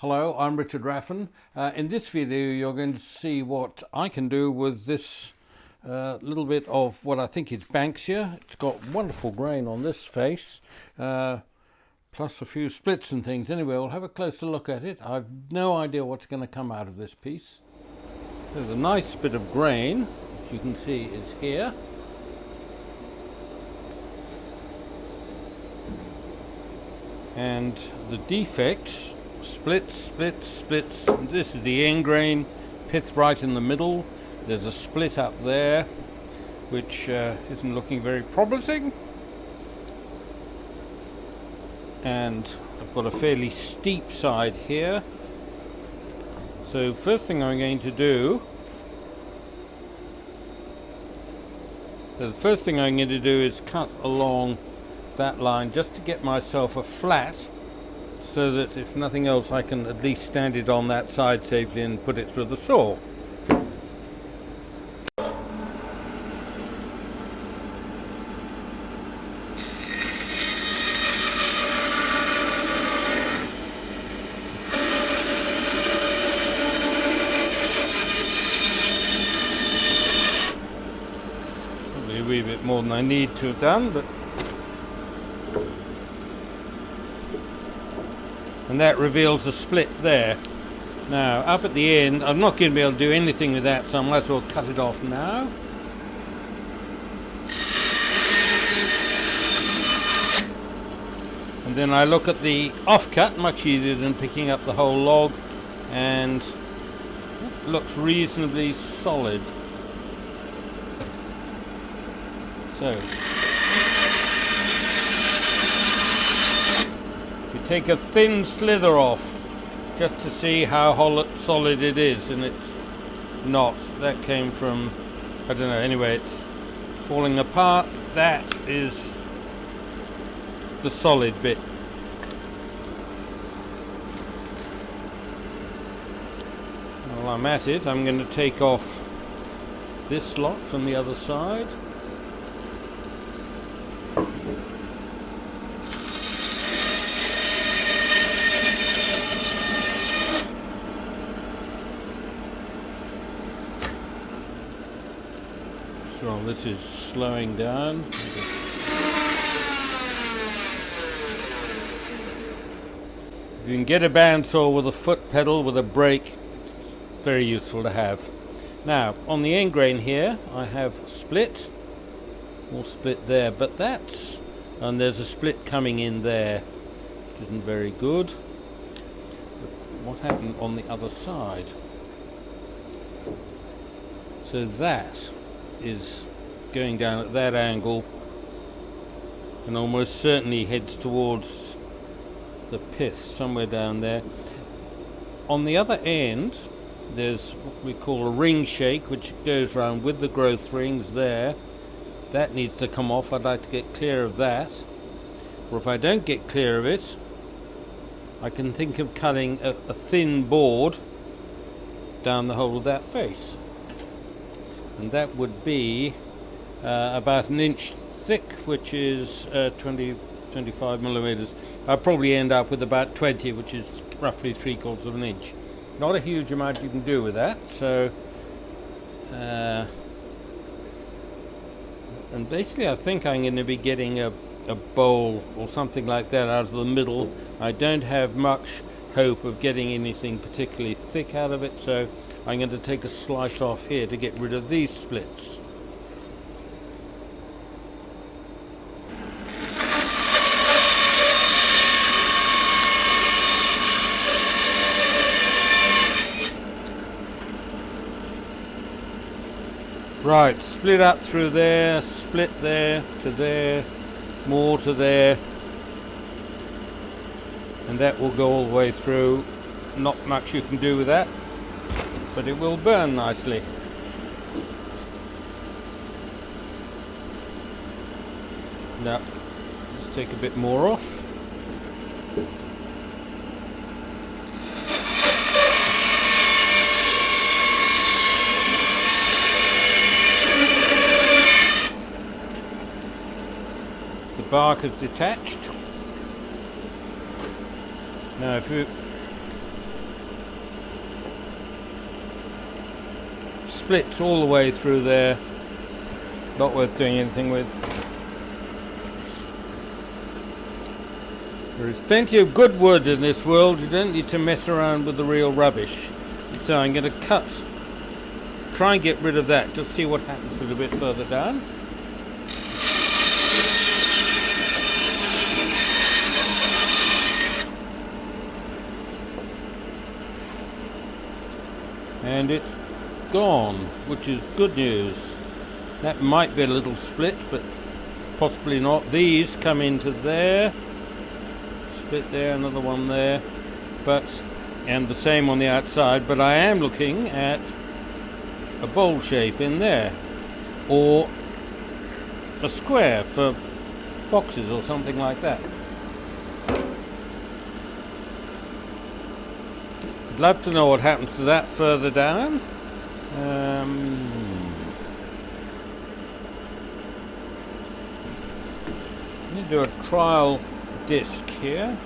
Hello, I'm Richard Raffan. In this video you're going to see what I can do with this little bit of what I think is banksia. It's got wonderful grain on this face, plus a few splits and things. Anyway, we'll have a closer look at it. I've no idea what's going to come out of this piece. There's a nice bit of grain, as you can see, is here. And the defects, splits. This is the end grain, pith right in the middle. There's a split up there, which isn't looking very promising. And I've got a fairly steep side here. So first thing I'm going to do, is cut along that line just to get myself a flat, so that if nothing else I can at least stand it on that side safely and put it through the saw. Probably a wee bit more than I need to have done, but and that reveals a split there. Now up at the end, I'm not going to be able to do anything with that, so I might as well cut it off now. And then I look at the offcut, much easier than picking up the whole log, and it looks reasonably solid. So take a thin slither off just to see how solid it is, and it's not. That came from, I don't know, anyway, it's falling apart. That is the solid bit. While I'm at it, I'm going to take off this lot from the other side. Well, this is slowing down. If you can get a bandsaw with a foot pedal with a brake, it's very useful to have. Now, on the end grain here, I have split, more split there, but that's, and there's a split coming in there, which isn't very good. But what happened on the other side? So that is going down at that angle and almost certainly heads towards the pith somewhere down there. On the other end there's what we call a ring shake, which goes around with the growth rings there. That needs to come off. I'd like to get clear of that, or if I don't get clear of it, I can think of cutting a thin board down the whole of that face. And that would be about an inch thick, which is 25 millimeters. I'll probably end up with about 20, which is roughly 3/4 of an inch. Not a huge amount you can do with that. So, and basically I think I'm going to be getting a bowl or something like that out of the middle. I don't have much hope of getting anything particularly thick out of it, so I'm going to take a slice off here to get rid of these splits. Right, split up through there, split there, to there, more to there, and that will go all the way through. Not much you can do with that, but it will burn nicely. Now, let's take a bit more off. The bark is detached. Now if you splits all the way through there. Not worth doing anything with. There is plenty of good wood in this world. You don't need to mess around with the real rubbish. So I'm going to try and get rid of that. Just see what happens a little bit further down. And it's gone, which is good news. That might be a little split, but possibly not. These come into there, split there, another one there, and the same on the outside, but I am looking at a bowl shape in there, or a square for boxes or something like that. I'd love to know what happens to that further down. Let me do a trial disc here.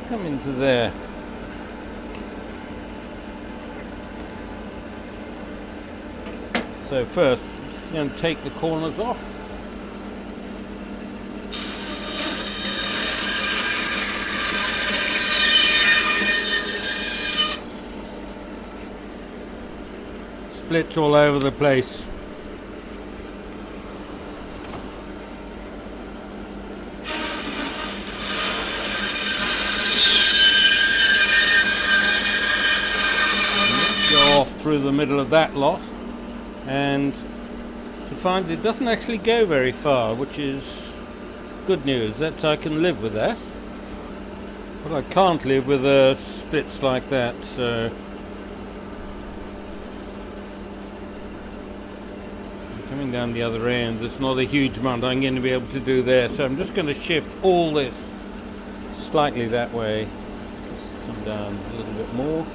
Come into there. So first, I'm going to take the corners off. Splits all over the place. Go off through the middle of that lot, and to find it doesn't actually go very far, which is good news. That's, I can live with that, but I can't live with splits like that. So coming down the other end, there's not a huge amount I'm going to be able to do there, so I'm just going to shift all this slightly that way. Just come down a little bit more.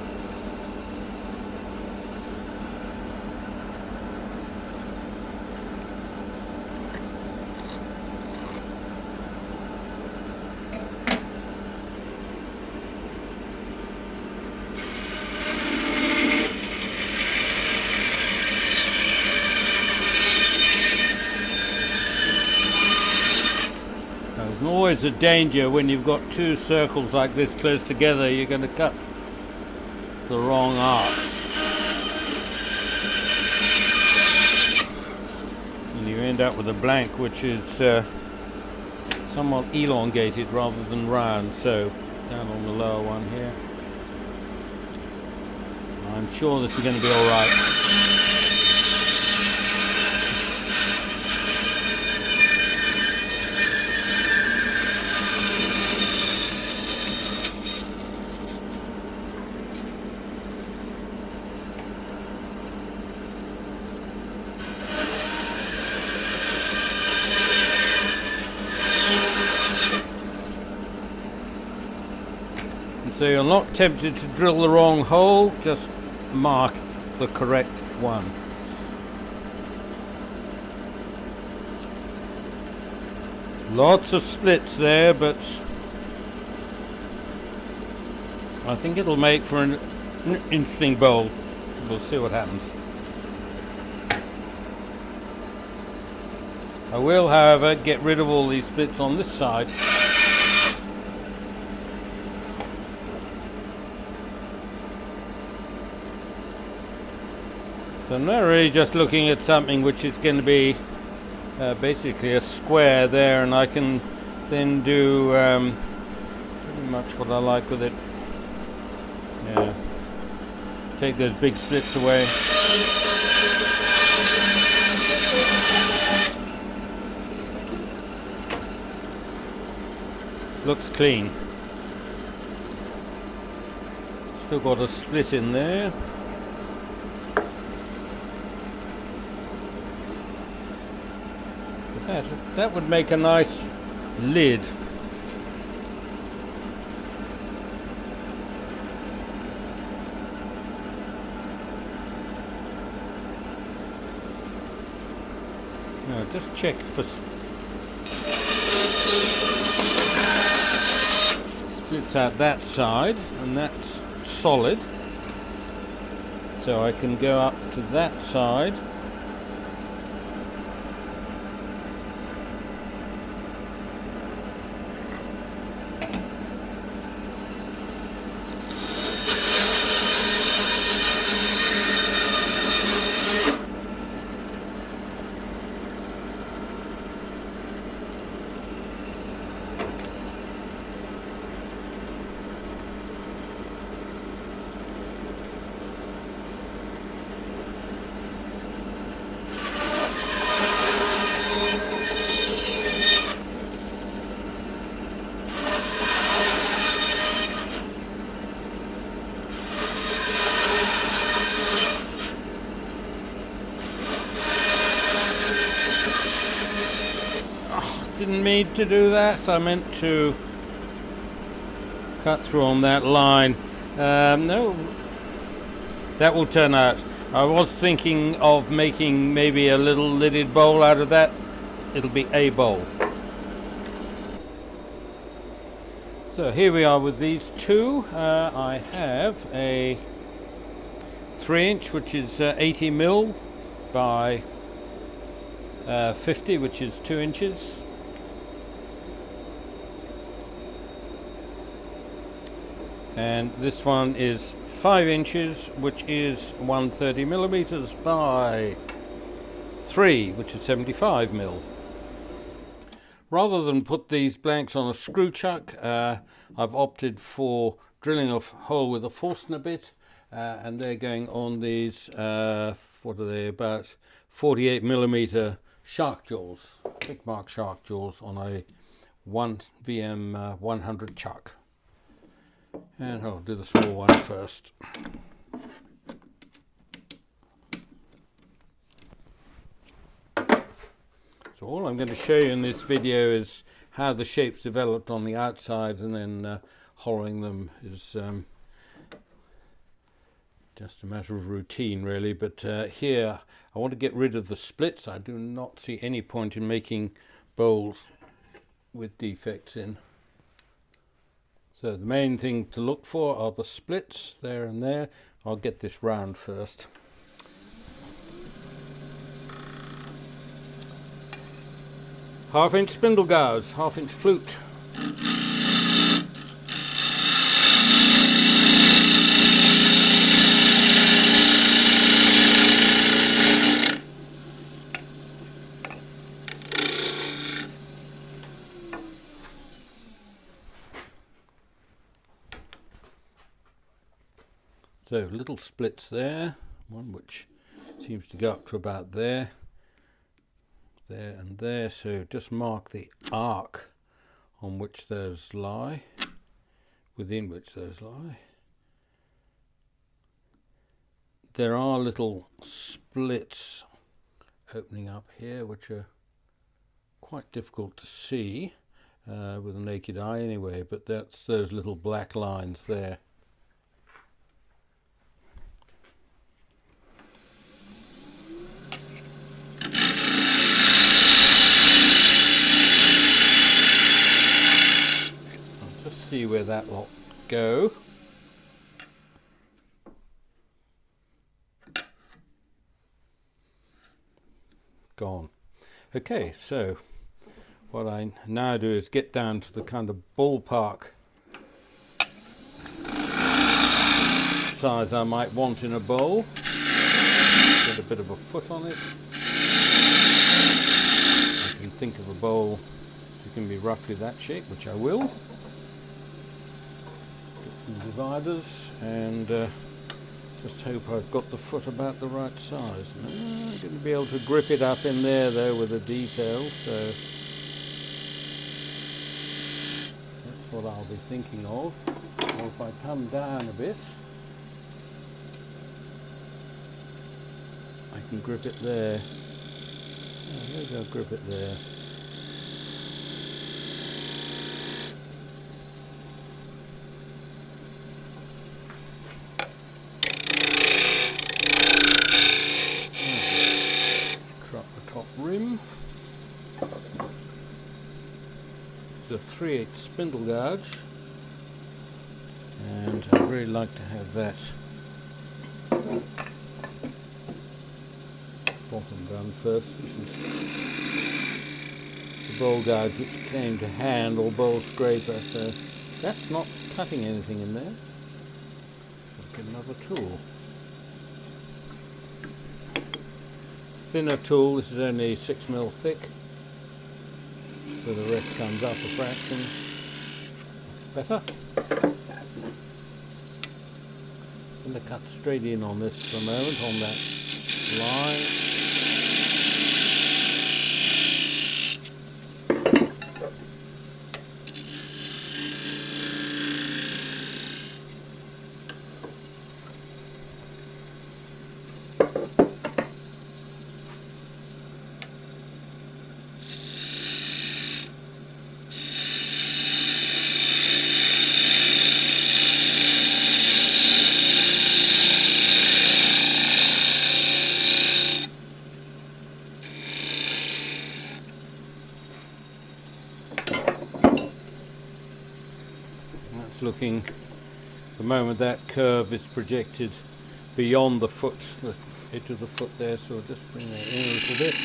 There's always a danger when you've got two circles like this close together, you're going to cut the wrong arc. And you end up with a blank which is somewhat elongated rather than round. So down on the lower one here. I'm sure this is going to be alright. So you're not tempted to drill the wrong hole, just mark the correct one. Lots of splits there, but I think it'll make for an interesting bowl. We'll see what happens. I will, however, get rid of all these splits on this side. So I'm not really just looking at something which is going to be basically a square there, and I can then do pretty much what I like with it. Yeah. Take those big splits away. Looks clean. Still got a split in there. That would make a nice lid. Now just check for splits out that side, and that's solid. So I can go up to that side. Didn't mean to do that. I meant to cut through on that line. No, that will turn out. I was thinking of making maybe a little lidded bowl out of that. It'll be a bowl. So here we are with these two. I have a 3-inch, which is 80 mil by 50, which is 2 inches. And this one is 5 inches, which is 130 millimeters by 3, which is 75 mil. Rather than put these blanks on a screw chuck, I've opted for drilling a hole with a Forstner bit, and they're going on these, what are they, about 48 millimeter shark jaws, big mark shark jaws on a 1 VM 100 chuck. And I'll do the small one first. So all I'm going to show you in this video is how the shapes developed on the outside, and then hollowing them is just a matter of routine really. But here I want to get rid of the splits. I do not see any point in making bowls with defects in. So the main thing to look for are the splits there and there. I'll get this round first. Half-inch spindle gouge, half-inch flute. So little splits there, one which seems to go up to about there, there and there. So just mark the arc on which those lie, within which those lie. There are little splits opening up here which are quite difficult to see with the naked eye anyway, but that's those little black lines there. See where that lot go. Gone. Okay, so what I now do is get down to the kind of ballpark size I might want in a bowl. Get a bit of a foot on it. I can think of a bowl that can be roughly that shape, which I will. Dividers, and just hope I've got the foot about the right size. I'm going to be able to grip it up in there though with a detail, so that's what I'll be thinking of. Or if I come down a bit, I can grip it there. Oh, maybe I'll grip it there. Rim, the 3/8 spindle gouge, and I'd really like to have that bottom done first. This is the bowl gouge which came to hand, or bowl scraper, so that's not cutting anything in there. I'll get another tool. Thinner tool, this is only 6mm thick, so the rest comes up a fraction. Better. I'm going to cut straight in on this for a moment, on that line. Looking, the moment that curve is projected beyond the foot, the edge of the foot there, so I'll just bring that in a little bit.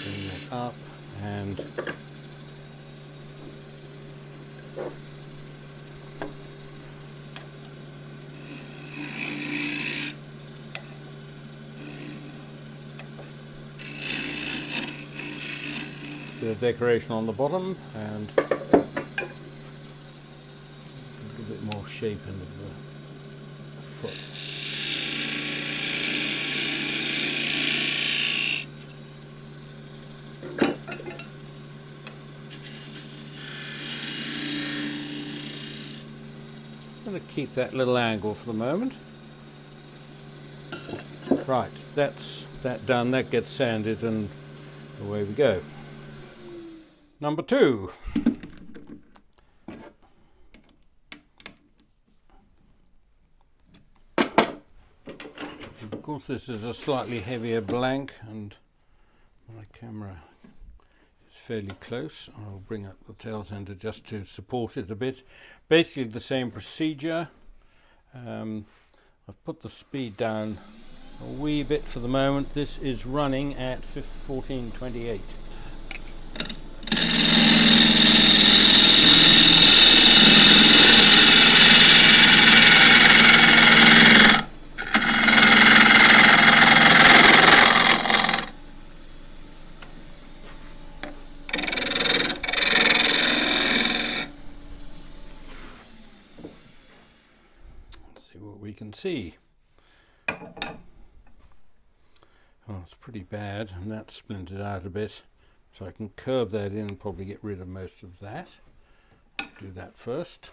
Bring that up and bit of decoration on the bottom and a little bit more shape into the foot. I'm going to keep that little angle for the moment. Right, that's that done, that gets sanded and away we go. Number 2. Of course this is a slightly heavier blank and my camera is fairly close. I'll bring up the tail center just to support it a bit. Basically the same procedure. I've put the speed down a wee bit for the moment. This is running at 1428. We can see. Oh, it's pretty bad, and that's splintered out a bit, so I can curve that in and probably get rid of most of that. Do that first.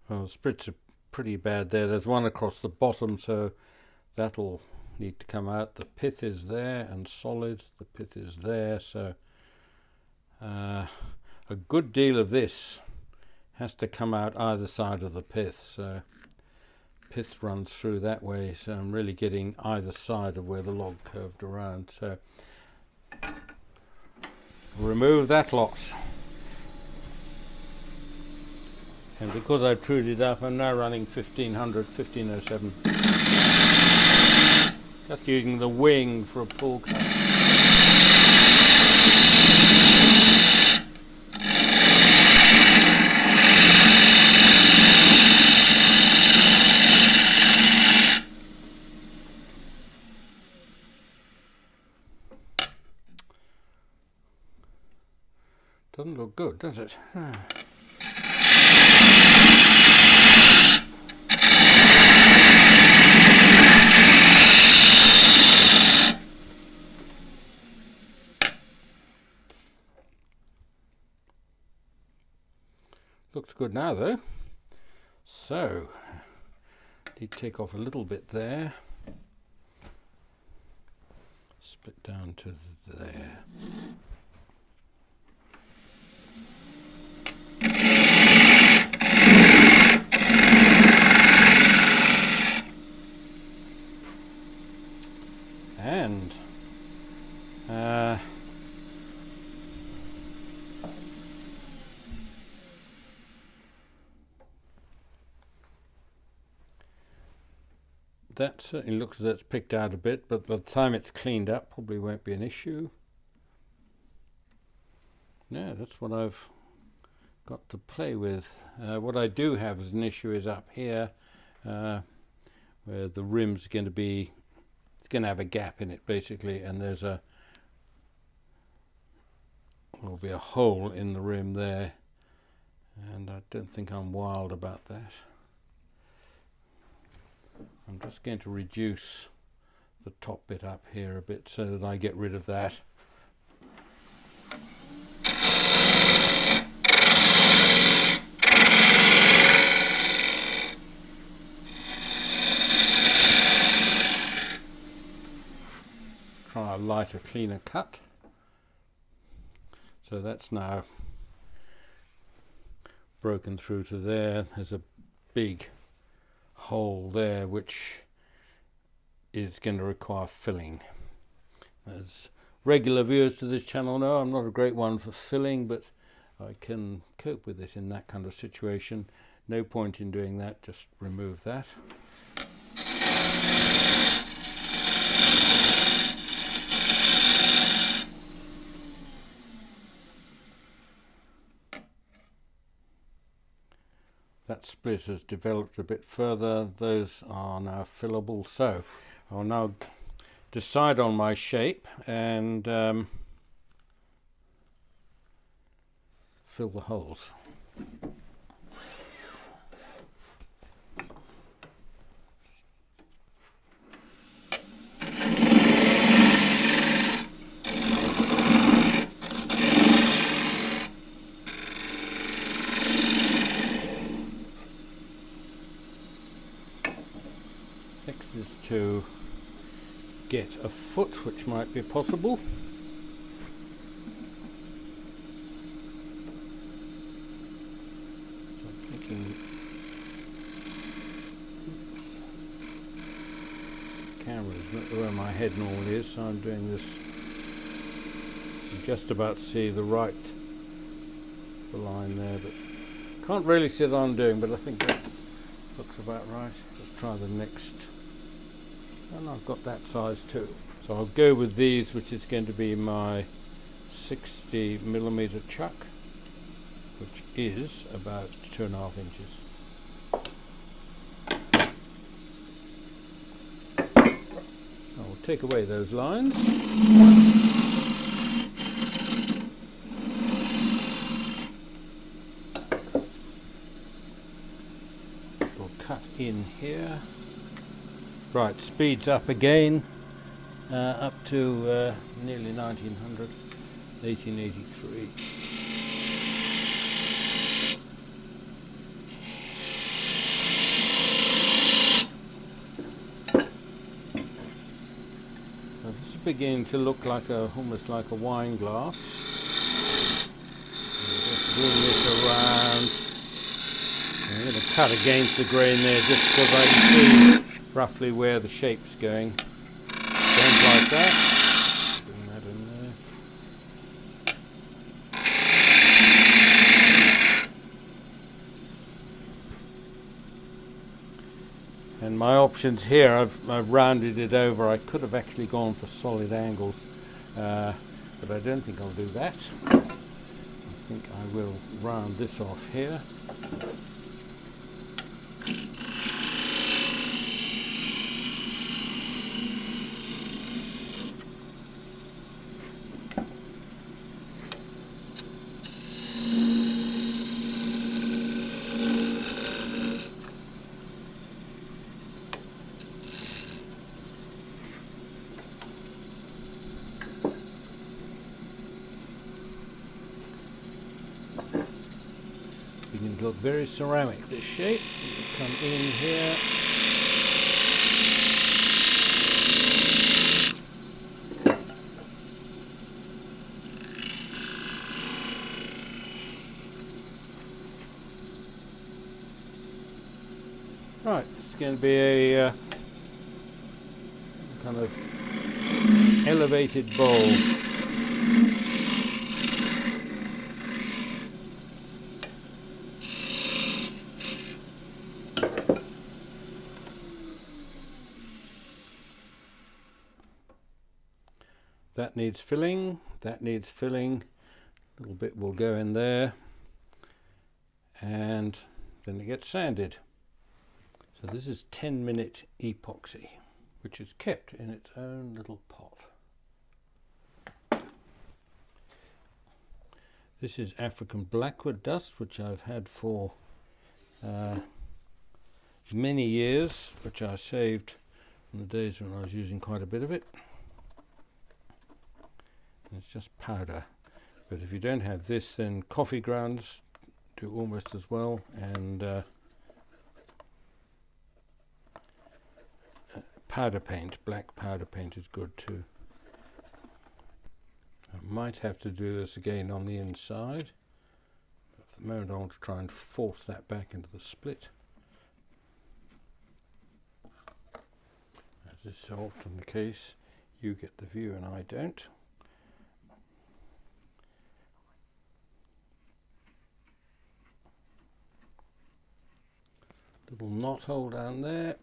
Well, the splits are pretty bad there. There's one across the bottom, so that'll need to come out. The pith is there and solid. The pith is there, so a good deal of this has to come out either side of the pith. So pith runs through that way, so I'm really getting either side of where the log curved around. So remove that lot. And because I've trued it up, I'm now running 1507. Just using the wing for a pull cut. Doesn't look good, does it? Looks good now though. So, did take off a little bit there. split down to there. And that certainly looks as though it's picked out a bit, but by the time it's cleaned up probably won't be an issue. Yeah, that's what I've got to play with. What I do have as an issue is up here where the rim's going to be, it's going to have a gap in it basically, and there'll be a hole in the rim there, and I don't think I'm wild about that. I'm just going to reduce the top bit up here a bit so that I get rid of that. Try a lighter, cleaner cut. So that's now broken through to there. There's a big hole there which is going to require filling. As regular viewers to this channel know, I'm not a great one for filling, but I can cope with it in that kind of situation. No point in doing that, just remove that. That split has developed a bit further. Those are now fillable. So I'll now decide on my shape and fill the holes. Next is to get a foot, which might be possible. So I'm thinking, the camera is not where my head normally is, so I'm doing this. I'm just about to see the line there, but can't really see what I'm doing, but I think that looks about right. Just try the next. And I've got that size too. So I'll go with these, which is going to be my 60mm chuck, which is about 2.5 inches. I'll take away those lines. We'll cut in here. Right, speeds up again, up to nearly 1900, 1883. Now this is beginning to look like almost like a wine glass. Just bring this around. I'm going to cut against the grain there just because I can see roughly where the shape's going. Don't like that. Bring that in there. And my options here, I've rounded it over. I could have actually gone for solid angles, but I don't think I'll do that. I think I will round this off here. Beginning to look very ceramic, this shape. Come in here. Right, it's going to be a kind of elevated bowl. That needs filling, that needs filling, a little bit will go in there, and then it gets sanded. So this is 10-minute epoxy, which is kept in its own little pot. This is African blackwood dust, which I've had for many years, which I saved from the days when I was using quite a bit of it. It's just powder, but if you don't have this, then coffee grounds do almost as well, and powder paint, black powder paint is good too. I might have to do this again on the inside. At the moment I want to try and force that back into the split. As is so often the case, you get the view and I don't. Little knot hole down there,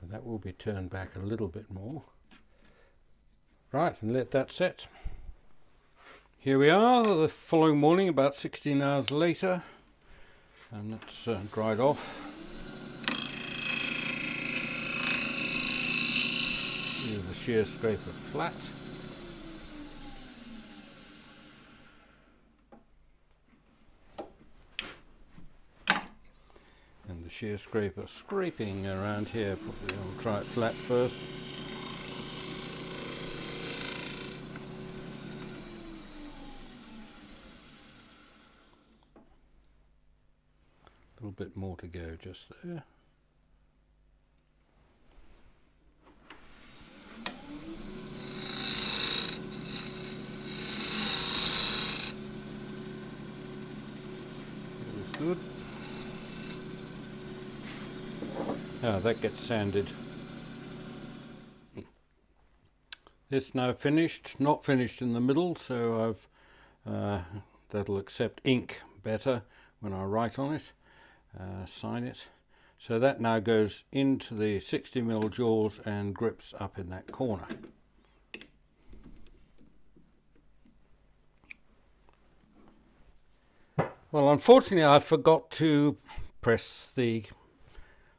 and that will be turned back a little bit more. Right, and let that set. Here we are the following morning, about 16 hours later, and that's dried off. Here's the shear scraper flat. And the shear scraper scraping around here. Probably I'll try it flat first. A little bit more to go just there. That is good. Now that gets sanded. It's now finished, not finished in the middle, so I've that'll accept ink better when I write on it, sign it. So that now goes into the 60mm jaws and grips up in that corner. Well, unfortunately I forgot to press the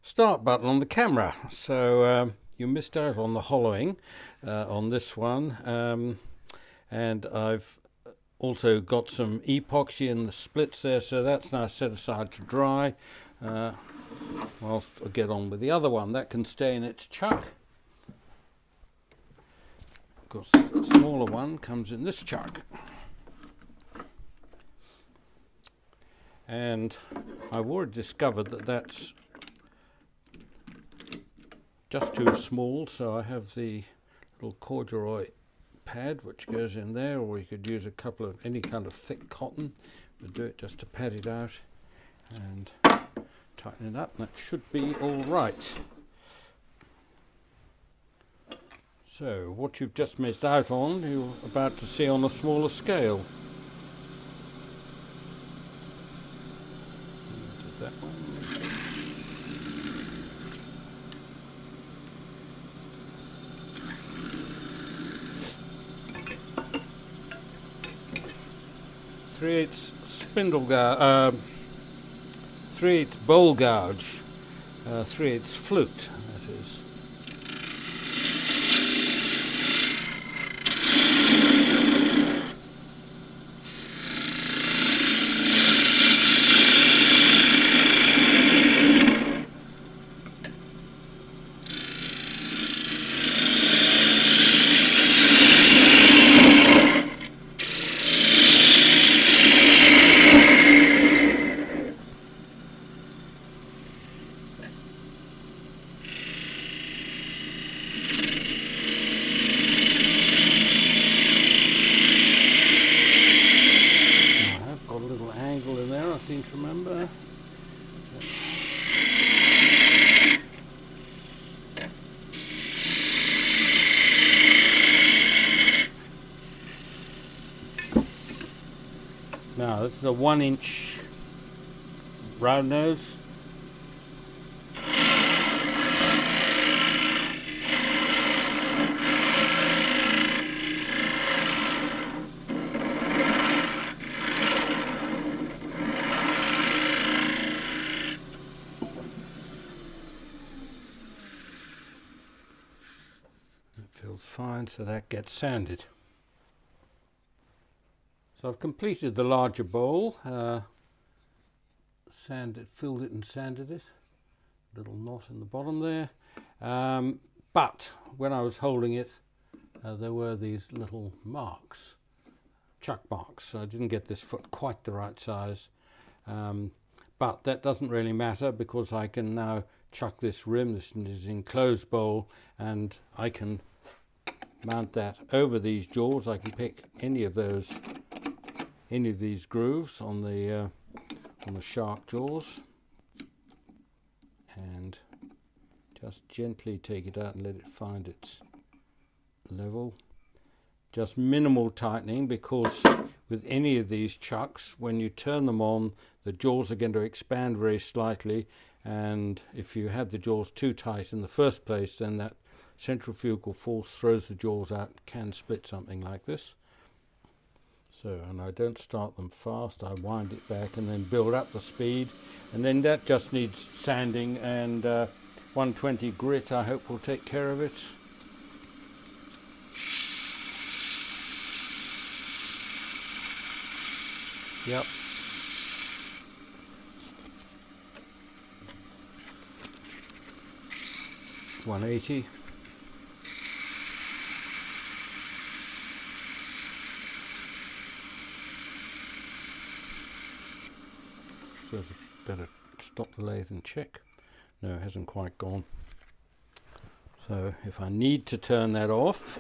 start button on the camera, so you missed out on the hollowing on this one, and I've also got some epoxy in the splits there, so that's now set aside to dry whilst I get on with the other one. That can stay in its chuck. Of course the smaller one comes in this chuck, and I've already discovered that that's just too small, so I have the little corduroy pad which goes in there, or you could use a couple of any kind of thick cotton, but do it just to pad it out and tighten it up, and that should be all right. So what you've just missed out on, you're about to see on a smaller scale. That one. 3/8 spindle gouge, 3/8 bowl gouge, 3/8 flute, that is. a 1-inch round nose. Feels fine, so that gets sanded. So I've completed the larger bowl, filled it and sanded it. Little knot in the bottom there. But when I was holding it, there were these little marks, chuck marks. So I didn't get this foot quite the right size. But that doesn't really matter, because I can now chuck this rim. This is an enclosed bowl, and I can mount that over these jaws. I can pick any of these grooves on the shark jaws, and just gently take it out and let it find its level. Just minimal tightening, because with any of these chucks, when you turn them on, the jaws are going to expand very slightly, and if you have the jaws too tight in the first place, then that centrifugal force throws the jaws out, can split something like this. So, and I don't start them fast, I wind it back and then build up the speed, and then that just needs sanding, and 120 grit I hope will take care of it. Yep. $180. So better stop the lathe and check. No, it hasn't quite gone. So if I need to turn that off,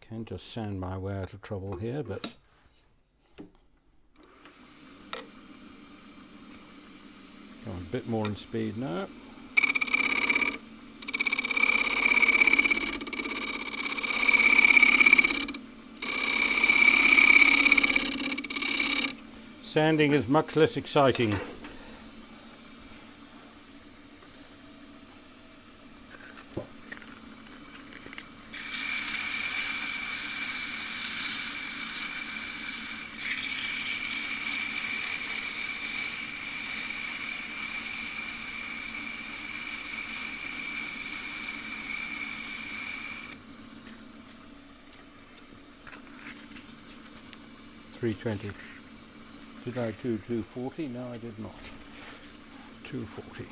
can just sand my way out of trouble here, but go on a bit more in speed now. Sanding is much less exciting. $320. Did I do 240? No, I did not. 240.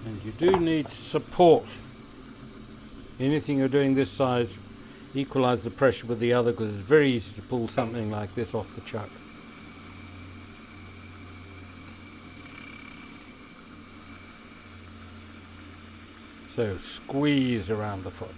And you do need support. Anything you're doing this side, equalize the pressure with the other, because it's very easy to pull something like this off the chuck. So squeeze around the foot.